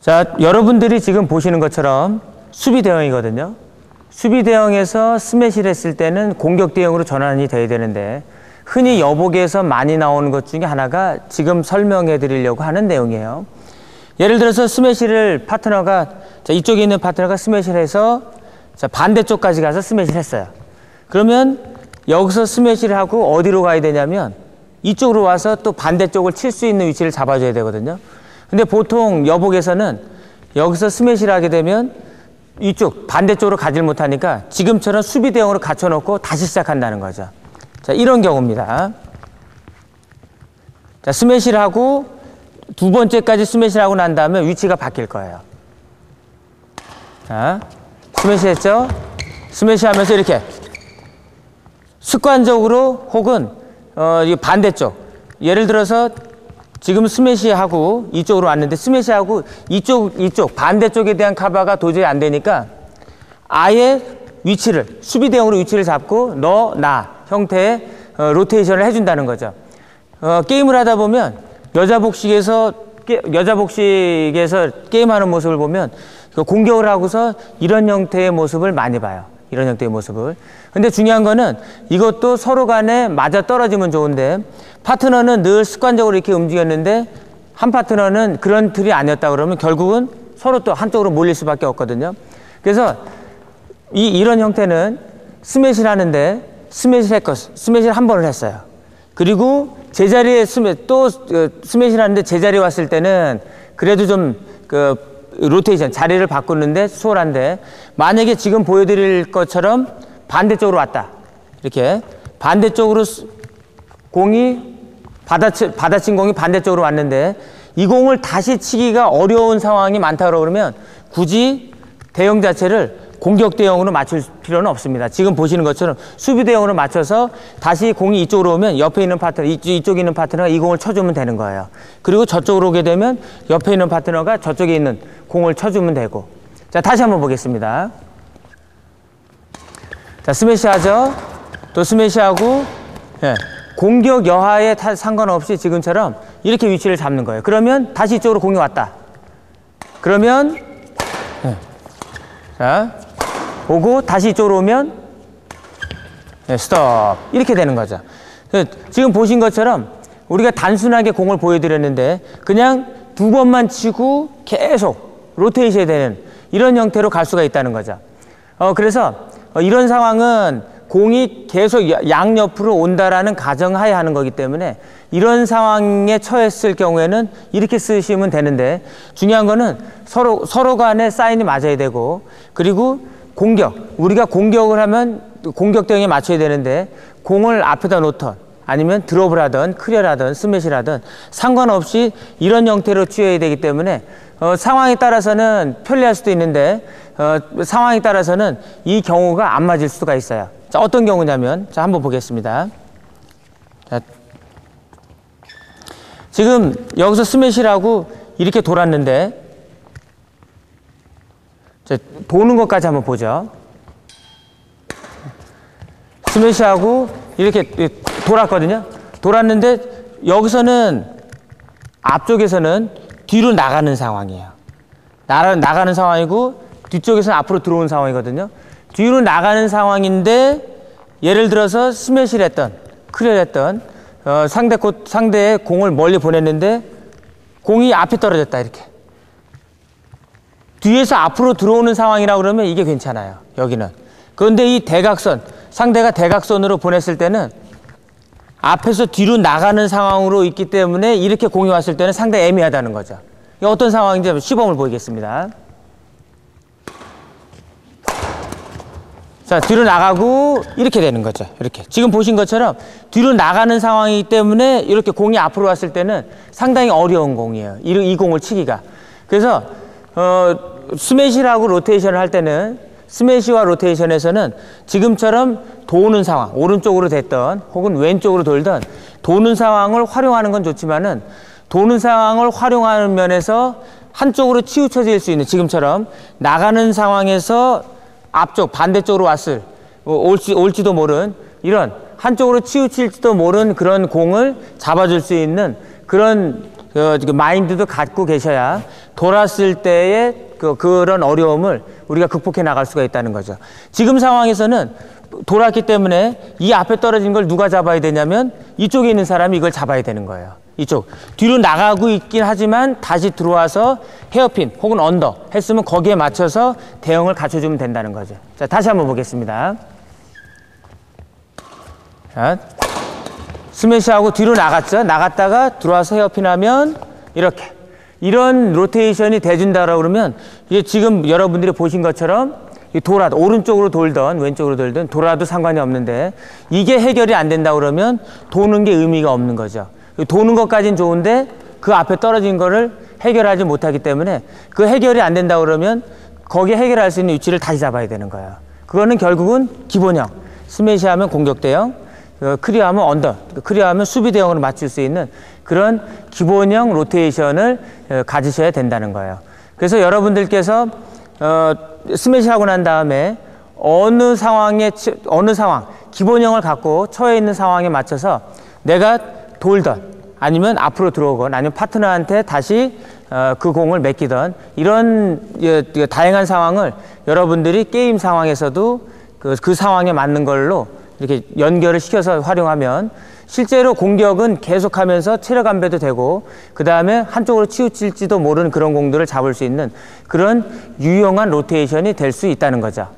자, 여러분들이 지금 보시는 것처럼 수비 대형이거든요. 수비 대형에서 스매시를 했을 때는 공격 대형으로 전환이 돼야 되는데, 흔히 여복에서 많이 나오는 것 중에 하나가 지금 설명해 드리려고 하는 내용이에요. 예를 들어서 스매시를 파트너가, 자, 이쪽에 있는 파트너가 스매시를 해서 자, 반대쪽까지 가서 스매시를 했어요. 그러면 여기서 스매시를 하고 어디로 가야 되냐면 이쪽으로 와서 또 반대쪽을 칠 수 있는 위치를 잡아줘야 되거든요. 근데 보통 여복에서는 여기서 스매시를 하게 되면 이쪽 반대쪽으로 가질 못하니까 지금처럼 수비 대형으로 갖춰놓고 다시 시작한다는 거죠. 자, 이런 경우입니다. 자, 스매시를 하고 두 번째까지 스매시를 하고 난 다음에 위치가 바뀔 거예요. 자, 스매시 했죠? 스매시 하면서 이렇게 습관적으로 혹은 이 반대쪽, 예를 들어서 지금 스매시하고 이쪽으로 왔는데 스매시하고 이쪽 반대쪽에 대한 커버가 도저히 안 되니까 아예 위치를 수비 대형으로 위치를 잡고 너, 나 형태의 로테이션을 해준다는 거죠. 게임을 하다 보면 여자 복식에서 게임하는 모습을 보면 공격을 하고서 이런 형태의 모습을 많이 봐요. 이런 형태의 모습을. 근데 중요한 거는 이것도 서로 간에 맞아 떨어지면 좋은데, 파트너는 늘 습관적으로 이렇게 움직였는데 한 파트너는 그런 틀이 아니었다 그러면 결국은 서로 또 한쪽으로 몰릴 수밖에 없거든요. 그래서 이런 형태는 스매시를 하는데 스매시를 한 번을 했어요. 그리고 제자리에 스매시를 하는데 제자리에 왔을 때는 그래도 좀 로테이션, 자리를 바꾸는데 수월한데, 만약에 지금 보여드릴 것처럼 반대쪽으로 왔다. 이렇게 반대쪽으로 공이 받아친 공이 반대쪽으로 왔는데 이 공을 다시 치기가 어려운 상황이 많다 그러면 굳이 대형 자체를 공격 대형으로 맞출 필요는 없습니다. 지금 보시는 것처럼 수비 대형으로 맞춰서 다시 공이 이쪽으로 오면 옆에 있는 파트너, 이쪽에 있는 파트너가 이 공을 쳐주면 되는 거예요. 그리고 저쪽으로 오게 되면 옆에 있는 파트너가 저쪽에 있는 공을 쳐주면 되고. 자, 다시 한번 보겠습니다. 자, 스매시 하죠. 또 스매시 하고, 예, 공격 여하에 상관없이 지금처럼 이렇게 위치를 잡는 거예요. 그러면 다시 이쪽으로 공이 왔다. 그러면, 예, 자, 오고 다시 이쪽으로 오면, 예, 스톱. 이렇게 되는 거죠. 지금 보신 것처럼 우리가 단순하게 공을 보여드렸는데 그냥 두 번만 치고 계속 로테이션이 되는 이런 형태로 갈 수가 있다는 거죠. 그래서 이런 상황은 공이 계속 양옆으로 온다라는 가정하에 하는 거기 때문에 이런 상황에 처했을 경우에는 이렇게 쓰시면 되는데, 중요한 거는 서로 간에 사인이 맞아야 되고, 그리고 우리가 공격을 하면 공격 대응에 맞춰야 되는데 공을 앞에다 놓던 아니면 드롭을 하든 클리어를 하든 스매시를 하든 상관없이 이런 형태로 취해야 되기 때문에 상황에 따라서는 편리할 수도 있는데 상황에 따라서는 이 경우가 안 맞을 수가 있어요. 자, 어떤 경우냐면, 자, 한번 보겠습니다. 자, 지금 여기서 스매시를 하고 이렇게 돌았는데, 자, 도는 것까지 한번 보죠. 스매시하고 이렇게 돌았거든요. 돌았는데 여기서는 앞쪽에서는 뒤로 나가는 상황이에요. 나가는 상황이고 뒤쪽에서는 앞으로 들어오는 상황이거든요. 뒤로 나가는 상황인데 예를 들어서 스매시를 했던, 클리어를 했던 상대의 공을 멀리 보냈는데 공이 앞에 떨어졌다. 이렇게 뒤에서 앞으로 들어오는 상황이라고 그러면 이게 괜찮아요. 여기는. 그런데 이 대각선, 상대가 대각선으로 보냈을 때는 앞에서 뒤로 나가는 상황으로 있기 때문에 이렇게 공이 왔을 때는 상당히 애매하다는 거죠. 이게 어떤 상황인지 시범을 보이겠습니다. 자, 뒤로 나가고 이렇게 되는 거죠. 이렇게. 지금 보신 것처럼 뒤로 나가는 상황이기 때문에 이렇게 공이 앞으로 왔을 때는 상당히 어려운 공이에요. 이 공을 치기가. 그래서 스매시라고 로테이션을 할 때는, 스매시와 로테이션에서는 지금처럼 도는 상황, 오른쪽으로 됐던 혹은 왼쪽으로 돌던 도는 상황을 활용하는 건 좋지만은, 도는 상황을 활용하는 면에서 한쪽으로 치우쳐질 수 있는, 지금처럼 나가는 상황에서 앞쪽 반대쪽으로 올지도 모른, 이런 한쪽으로 치우칠지도 모른 그런 공을 잡아줄 수 있는 그런 그 마인드도 갖고 계셔야 돌았을 때의 그런 어려움을 우리가 극복해 나갈 수가 있다는 거죠. 지금 상황에서는 돌았기 때문에 이 앞에 떨어진 걸 누가 잡아야 되냐면 이쪽에 있는 사람이 이걸 잡아야 되는 거예요. 이쪽 뒤로 나가고 있긴 하지만 다시 들어와서 헤어핀 혹은 언더 했으면 거기에 맞춰서 대응을 갖춰주면 된다는 거죠. 자, 다시 한번 보겠습니다. 자, 스매시하고 뒤로 나갔죠. 나갔다가 들어와서 헤어핀 하면 이렇게 이런 로테이션이 돼준다라고 그러면 이제 지금 여러분들이 보신 것처럼 돌아도 오른쪽으로 돌든 왼쪽으로 돌든 돌아도 상관이 없는데 이게 해결이 안 된다 그러면 도는 게 의미가 없는 거죠. 도는 것까지는 좋은데 그 앞에 떨어진 거를 해결하지 못하기 때문에 그 해결이 안 된다 그러면 거기에 해결할 수 있는 위치를 다시 잡아야 되는 거예요. 그거는 결국은 기본형, 스매시하면 공격 대형, 클리어하면 언더, 클리어하면 수비 대형으로 맞출 수 있는 그런 기본형 로테이션을 가지셔야 된다는 거예요. 그래서 여러분들께서 스매시하고 난 다음에 어느 상황, 기본형을 갖고 처해 있는 상황에 맞춰서 내가 돌던 아니면 앞으로 들어오건 아니면 파트너한테 다시 그 공을 맡기던 이런 다양한 상황을 여러분들이 게임 상황에서도 그 상황에 맞는 걸로 이렇게 연결을 시켜서 활용하면 실제로 공격은 계속하면서 체력 안배도 되고 그 다음에 한쪽으로 치우칠지도 모르는 그런 공들을 잡을 수 있는 그런 유용한 로테이션이 될 수 있다는 거죠.